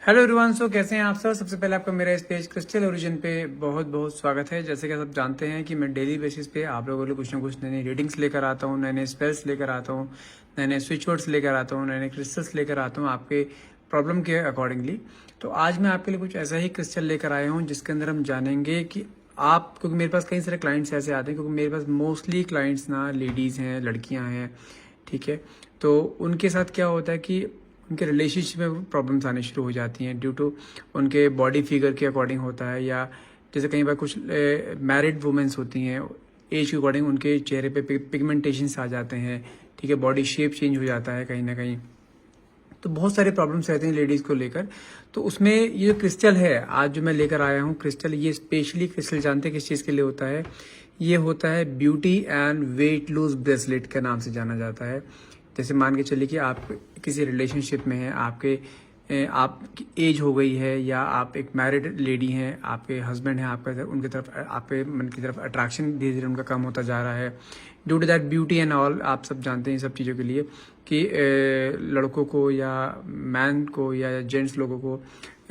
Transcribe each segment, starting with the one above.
Hello everyone. सो कैसे हैं आप सब। सबसे पहले आपका मेरा इस पेज क्रिस्टल ओरिजिन पे बहुत बहुत स्वागत है। जैसे कि आप जानते हैं कि मैं डेली बेसिस पे आप लोगों के लिए कुछ ना कुछ नई नई रीडिंग्स लेकर आता हूँ, नए नए स्पेल्स लेकर आता हूँ, नए नए स्विच वर्ड्स लेकर आता हूँ, नए नए क्रिस्टल्स लेकर आता हूँ आपके प्रॉब्लम के अकॉर्डिंगली। तो आज मैं आपके लिए कुछ ऐसा ही क्रिस्टल लेकर आया हूँ जिसके अंदर हम जानेंगे कि आप, क्योंकि मेरे पास कई सारे क्लाइंट्स ऐसे आते हैं, क्योंकि मेरे पास मोस्टली क्लाइंट्स ना लेडीज़ हैं, लड़कियाँ हैं, ठीक है। तो उनके साथ क्या होता है कि उनके रिलेशनशिप में प्रॉब्लम्स आने शुरू हो जाती हैं ड्यू टू उनके बॉडी फिगर के अकॉर्डिंग होता है, या जैसे कई बार कुछ मैरिड वुमेंस होती हैं, एज के अकॉर्डिंग उनके चेहरे पे पिगमेंटेशंस आ जाते हैं, ठीक है, बॉडी शेप चेंज हो जाता है कहीं ना कहीं। तो बहुत सारे प्रॉब्लम्स रहते हैं लेडीज़ को लेकर। तो उसमें ये जो क्रिस्टल है आज जो मैं लेकर आया हूँ क्रिस्टल, ये स्पेशली क्रिस्टल जानते हैं किस चीज़ के लिए होता है। ये होता है beauty and weight lose bracelet के नाम से जाना जाता है। जैसे मान के चलिए कि आप किसी रिलेशनशिप में हैं, आपकी एज हो गई है, या आप एक मैरिड लेडी हैं, आपके हस्बैंड हैं, आपका उनकी तरफ, आपके मन की तरफ अट्रैक्शन धीरे धीरे उनका कम होता जा रहा है due to that beauty and all. आप सब जानते हैं इन सब चीज़ों के लिए कि लड़कों को या मैन को या जेंट्स लोगों को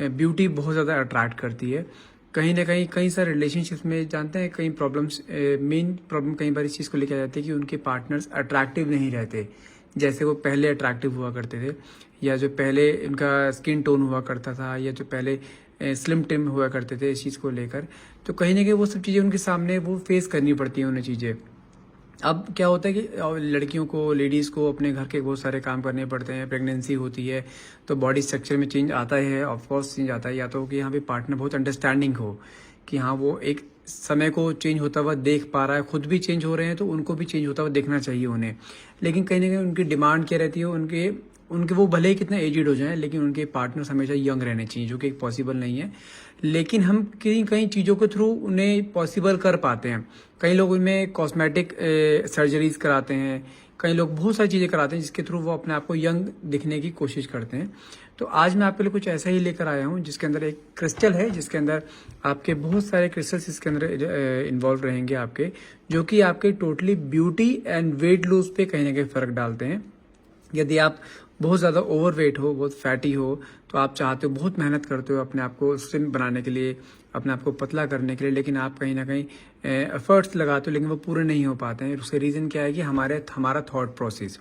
ब्यूटी बहुत ज़्यादा अट्रैक्ट करती है। कहीं ना कहीं कई सारे रिलेशनशिप्स में जानते हैं कई प्रॉब्लम्स, मेन प्रॉब्लम कई बार इस चीज़ को लेकर आ जाती है कि उनके पार्टनर्स अट्रैक्टिव नहीं रहते जैसे वो पहले अट्रैक्टिव हुआ करते थे, या जो पहले उनका स्किन टोन हुआ करता था, या जो पहले स्लिम टिम हुआ करते थे इस चीज़ को लेकर। तो कहीं ना कहीं वो सब चीज़ें उनके सामने वो फेस करनी पड़ती हैं उन्हें चीज़ें। अब क्या होता है कि लड़कियों को, लेडीज़ को अपने घर के बहुत सारे काम करने पड़ते हैं, प्रेगनेंसी होती है तो बॉडी स्ट्रक्चर में चेंज आता है, ऑफकोर्स चेंज आता है, या तो कि यहाँ पे पार्टनर बहुत अंडरस्टैंडिंग हो कि हाँ वो एक समय को चेंज होता हुआ देख पा रहा है, खुद भी चेंज हो रहे हैं तो उनको भी चेंज होता हुआ देखना चाहिए उन्हें। लेकिन कहीं ना कहीं उनकी डिमांड क्या रहती है, उनके उनके वो भले ही कितना एजिड हो जाएं लेकिन उनके पार्टनर्स हमेशा यंग रहने चाहिए, जो कि पॉसिबल नहीं है। लेकिन हम कई कई चीज़ों के थ्रू उन्हें पॉसिबल कर पाते हैं। कई लोग उनमें कॉस्मेटिक सर्जरीज कराते हैं, कई लोग बहुत सारी चीज़ें कराते हैं जिसके थ्रू वो अपने आप को यंग दिखने की कोशिश करते हैं। तो आज मैं आपके लिए कुछ ऐसा ही लेकर आया हूँ जिसके अंदर एक क्रिस्टल है, जिसके अंदर आपके बहुत सारे क्रिस्टल्स इसके अंदर इन्वॉल्व रहेंगे आपके, जो कि आपके totally beauty and weight lose पे कहीं ना कहीं फ़र्क डालते हैं। यदि आप बहुत ज़्यादा ओवरवेट हो, बहुत फैटी हो, तो आप चाहते हो, बहुत मेहनत करते हो अपने आप को स्लिम बनाने के लिए, अपने आप को पतला करने के लिए, लेकिन आप कहीं ना कहीं एफर्ट्स लगाते हो लेकिन वो पूरे नहीं हो पाते हैं। उसका रीज़न क्या है कि हमारा थॉट प्रोसेस।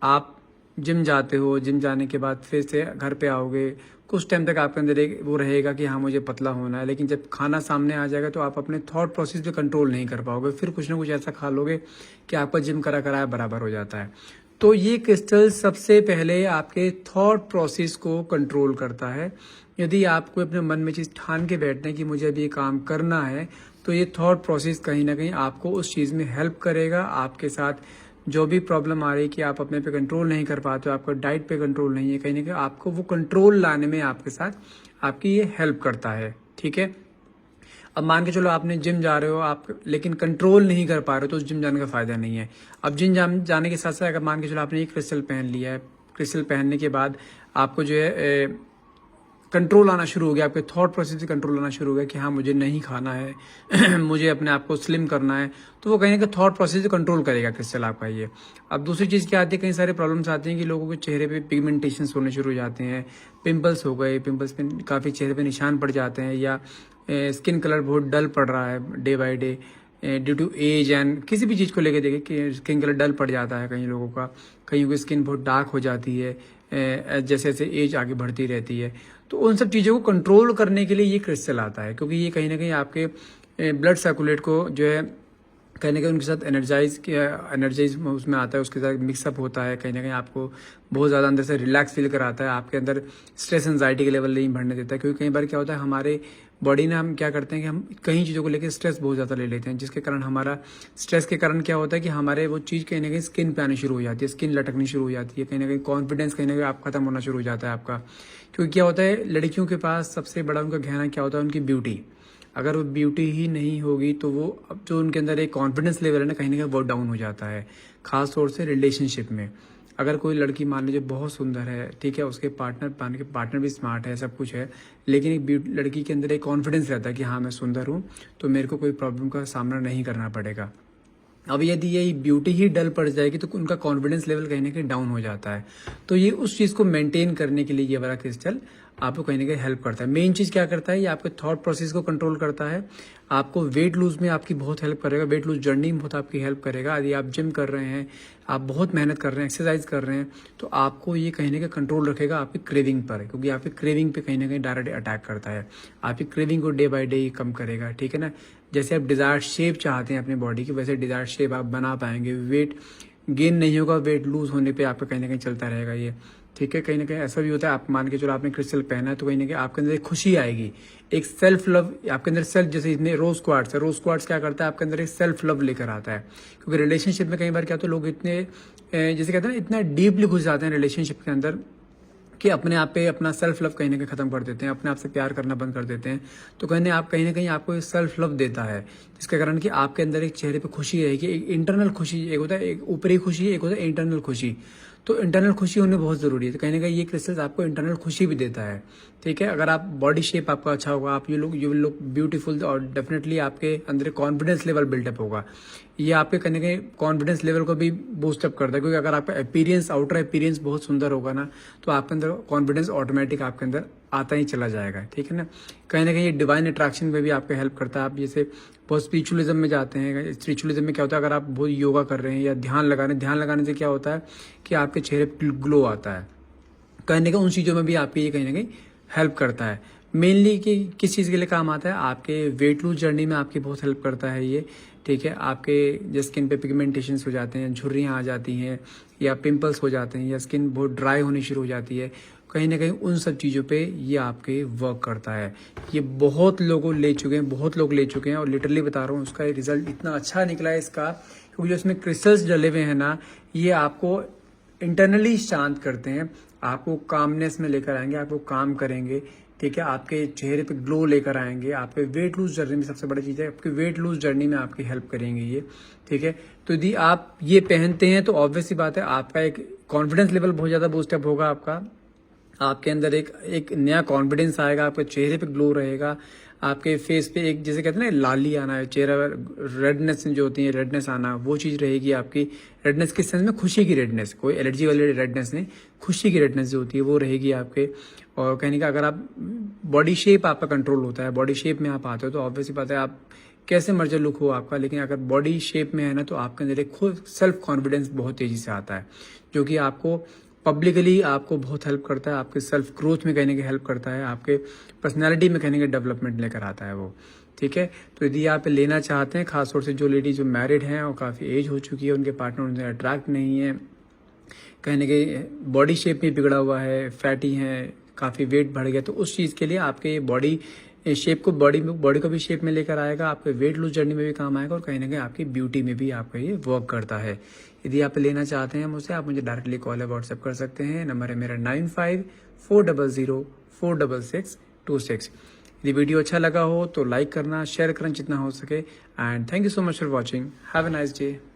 आप जिम जाते हो, जिम जाने के बाद फिर से घर पे आओगे, कुछ टाइम तक आपके अंदर एक वो रहेगा कि हाँ मुझे पतला होना है, लेकिन जब खाना सामने आ जाएगा तो आप अपने थॉट प्रोसेस पे कंट्रोल नहीं कर पाओगे, फिर कुछ ना कुछ ऐसा खा लोगे कि आपका जिम करा कराया बराबर हो जाता है। तो ये क्रिस्टल सबसे पहले आपके थॉट प्रोसेस को कंट्रोल करता है। यदि आपको अपने मन में चीज़ ठान के बैठना है कि मुझे अभी ये काम करना है, तो ये थॉट प्रोसेस कहीं ना कहीं आपको उस चीज़ में हेल्प करेगा। आपके साथ जो भी प्रॉब्लम आ रही है कि आप अपने पे कंट्रोल नहीं कर पाते हो, आपका डाइट पे कंट्रोल नहीं है, कहीं ना कहीं आपको वो कंट्रोल लाने में आपके साथ आपकी ये हेल्प करता है, ठीक है। अब मान के चलो आपने जिम जा रहे हो आप, लेकिन कंट्रोल नहीं कर पा रहे हो, तो उस जिम जाने का फायदा नहीं है। अब जिम जाने के साथ साथ अगर मान के चलो आपने ये क्रिस्टल पहन लिया है, क्रिस्टल पहनने के बाद आपको जो है कंट्रोल आना शुरू हो गया, आपके थॉट प्रोसेस से कंट्रोल आना शुरू हो गया कि हाँ मुझे नहीं खाना है मुझे अपने आप को स्लिम करना है, तो वो कहीं ना कहीं थॉट प्रोसेस से कंट्रोल करेगा क्रिस्टल आपका ये। अब दूसरी चीज़ क्या आती है, कई सारे प्रॉब्लम्स आती हैं कि लोगों के चेहरे पे पिगमेंटेशन होने शुरू हो जाते हैं, पिंपल्स हो गए, पिंपल्स पे काफ़ी चेहरे पे निशान पड़ जाते हैं, या स्किन कलर बहुत डल पड़ रहा है day by day due to age and किसी भी चीज़ को लेकर देखें कि स्किन कलर डल पड़ जाता है कई लोगों का, कईयों की स्किन बहुत डार्क हो जाती है जैसे जैसे एज आगे बढ़ती रहती है। तो उन सब चीज़ों को कंट्रोल करने के लिए ये क्रिस्टल आता है, क्योंकि ये कहीं ना कहीं आपके ब्लड सर्कुलेट को जो है कहीं ना कहीं उनके साथ एनर्जाइज उसमें आता है, उसके साथ मिक्सअप होता है, कहीं ना कहीं आपको बहुत ज़्यादा अंदर से रिलैक्स फील कराता है, आपके अंदर स्ट्रेस एंजाइटी के लेवल नहीं बढ़ने देता है। क्योंकि कई बार क्या होता है हमारे बॉडी ने, हम क्या करते हैं कि हम कई चीज़ों को लेकर स्ट्रेस बहुत ज़्यादा ले लेते हैं, जिसके कारण हमारा स्ट्रेस के कारण क्या होता है कि हमारे वो चीज़ कहीं ना कहीं स्किन पे आनी शुरू हो जाती है, स्किन लटकनी शुरू हो जाती है, कहीं ना कहीं कॉन्फिडेंस कहीं ना कहीं आप खत्म होना शुरू हो जाता है आपका। क्योंकि क्या होता है लड़कियों के पास सबसे बड़ा उनका गहना क्या होता है, उनकी ब्यूटी। अगर वो ब्यूटी ही नहीं होगी तो वो अब जो उनके अंदर एक कॉन्फिडेंस लेवल है ना, कहीं ना कहीं वो डाउन हो जाता है, खास तौर से रिलेशनशिप में। अगर कोई लड़की मान लीजिए बहुत सुंदर है, ठीक है, उसके पार्टनर भी स्मार्ट है, सब कुछ है, लेकिन एक लड़की के अंदर एक कॉन्फिडेंस रहता है कि हाँ मैं सुंदर हूँ तो मेरे को कोई प्रॉब्लम का सामना नहीं करना पड़ेगा, अब यदि ये ब्यूटी ही डल पड़ जाएगी तो उनका कॉन्फिडेंस लेवल कहीं ना कहीं डाउन हो जाता है। तो ये उस चीज़ को मेंटेन करने के लिए ये वाला क्रिस्टल आपको कहीं ना कहीं हेल्प करता है। मेन चीज़ क्या करता है, ये आपके थॉट प्रोसेस को कंट्रोल करता है, आपको वेट लूज में आपकी बहुत हेल्प करेगा, वेट लूज जर्नी में बहुत आपकी हेल्प करेगा। यदि आप जिम कर रहे हैं, आप बहुत मेहनत कर रहे हैं, एक्सरसाइज कर रहे हैं, तो आपको ये कहीं ना कहीं कंट्रोल रखेगा आपकी क्रेविंग पर, क्योंकि आपकी क्रेविंग पे कहीं ना कहीं डायरेक्ट अटैक करता है। आपकी क्रेविंग को डे बाय डे कम करेगा, ठीक है ना। जैसे आप डिज़ायर शेप चाहते हैं अपनी बॉडी की, वैसे डिज़ायर शेप आप बना पाएंगे। वेट गेन नहीं होगा, वेट लूज होने पे आपका कहीं ना कहीं चलता रहेगा ये, ठीक है। कहीं ना कहीं ऐसा भी होता है, आप मान के चलो आपने क्रिस्टल पहना है तो कहीं ना कहीं आपके अंदर एक खुशी आएगी, एक सेल्फ लव आपके अंदर, सेल्फ, जैसे इतने रोज क्वार्ट्स है, रोज क्वार्ट्स क्या करता है आपके अंदर एक सेल्फ लव लेकर आता है। क्योंकि रिलेशनशिप में कई बार क्या होता है, लोग इतने जैसे कहते हैं ना, इतना डीपली घुस जाते हैं रिलेशनशिप के अंदर कि अपने आप पे अपना सेल्फ लव कहीं ना कहीं खत्म कर देते हैं, अपने आप से प्यार करना बंद कर देते हैं। तो कहीं ना कहीं आपको सेल्फ लव देता है, जिसके कारण कि आपके अंदर एक चेहरे पे खुशी रहेगी, एक इंटरनल खुशी, एक होता है एक ऊपरी खुशी, एक होता है इंटरनल खुशी। तो इंटरनल खुशी होनी बहुत ज़रूरी है। तो कहीं ना कहीं ये क्रिस्टल्स आपको इंटरनल खुशी भी देता है, ठीक है। अगर आप बॉडी शेप आपका अच्छा होगा, आप यू विल लुक ब्यूटीफुल, और डेफिनेटली आपके अंदर कॉन्फिडेंस लेवल बिल्डअप होगा। ये आपके कहीं ना कहीं कॉन्फिडेंस लेवल को भी बूस्टअप करता है, क्योंकि अगर आपका अपीयरेंस, आउटर अपीयरेंस बहुत सुंदर होगा ना, तो आपके अंदर कॉन्फिडेंस ऑटोमेटिक आपके अंदर आता ही चला जाएगा, ठीक है ना। कहीं ये डिवाइन अट्रैक्शन में भी आपको हेल्प करता है। आप जैसे बहुत स्पिरिचुअलिज्म में जाते हैं, स्पिरिचुअलिज्म में क्या होता है, अगर आप बहुत योगा कर रहे हैं या ध्यान लगाने से क्या होता है कि आपके चेहरे पर ग्लो आता है। कहीं ना कहीं उन चीज़ों में भी आपकी ये कहीं ना कहीं हेल्प करता है। मेनली कि किस चीज़ के लिए काम आता है, आपके वेट लूज जर्नी में आपकी बहुत हेल्प करता है ये, ठीक है। आपके जो स्किन पे पिगमेंटेशंस हो जाते हैं, झुर्रियाँ आ जाती हैं, या पिंपल्स हो जाते हैं, या स्किन बहुत ड्राई होनी शुरू हो जाती है, कहीं ना कहीं उन सब चीज़ों पे ये आपके वर्क करता है। ये बहुत लोग ले चुके हैं, और लिटरली बता रहा हूँ, उसका रिजल्ट इतना अच्छा निकला है इसका, क्योंकि जो इसमें क्रिस्टल्स डले हुए हैं ना, ये आपको इंटरनली शांत करते हैं, आपको कामनेस में लेकर आएंगे, आपको काम करेंगे, ठीक है। आपके चेहरे पे ग्लो लेकर आएंगे, आपके वेट लूज जर्नी में सबसे बड़ी चीज़ है, आपके वेट लूज जर्नी में आपकी हेल्प करेंगे ये, ठीक है। तो यदि आप ये पहनते हैं तो ऑब्वियस सी बात है, आपका एक कॉन्फिडेंस लेवल बहुत ज़्यादा बूस्टअप होगा, आपके अंदर एक नया कॉन्फिडेंस आएगा, आपके चेहरे पे ग्लो रहेगा, आपके फेस पे एक जैसे कहते हैं ना लाली आना है, चेहरा रेडनेस जो होती है, रेडनेस आना, वो चीज़ रहेगी आपकी। रेडनेस किस सेंस में, खुशी की रेडनेस, कोई एलर्जी वाली रेडनेस नहीं, खुशी की रेडनेस जो होती है वो रहेगी आपके। और कहने का अगर आप बॉडी शेप आपका कंट्रोल होता है, बॉडी शेप में आप आते हो, तो ऑब्वियसली बात है आप कैसे मर्जी लुक हो आपका, लेकिन अगर बॉडी शेप में है ना, तो आपके अंदर एक खुद सेल्फ कॉन्फिडेंस बहुत तेजी से आता है, जो कि आपको पब्लिकली आपको बहुत हेल्प करता है, आपके सेल्फ ग्रोथ में कहने की हेल्प करता है, आपके पर्सनालिटी में कहने के डेवलपमेंट लेकर आता है वो, ठीक है। तो यदि आप लेना चाहते हैं, खासतौर से जो लेडी जो मैरिड हैं और काफ़ी एज हो चुकी है, उनके पार्टनर उनसे अट्रैक्ट नहीं है, कहने के बॉडी शेप में बिगड़ा हुआ है, फैटी हैं, काफ़ी वेट बढ़ गया, तो उस चीज़ के लिए आपके बॉडी शेप को बॉडी को भी शेप में लेकर आएगा, आपके वेट लूज जर्नी में भी काम आएगा, और कहीं ना कहीं आपकी ब्यूटी में भी आपका ये वर्क करता है। यदि आप लेना चाहते हैं मुझसे, आप मुझे डायरेक्टली कॉल या व्हाट्सएप कर सकते हैं। नंबर है मेरा 9540046626। यदि वीडियो अच्छा लगा हो तो लाइक करना, शेयर करना जितना हो सके, and thank you so much for watching. Have a nice day.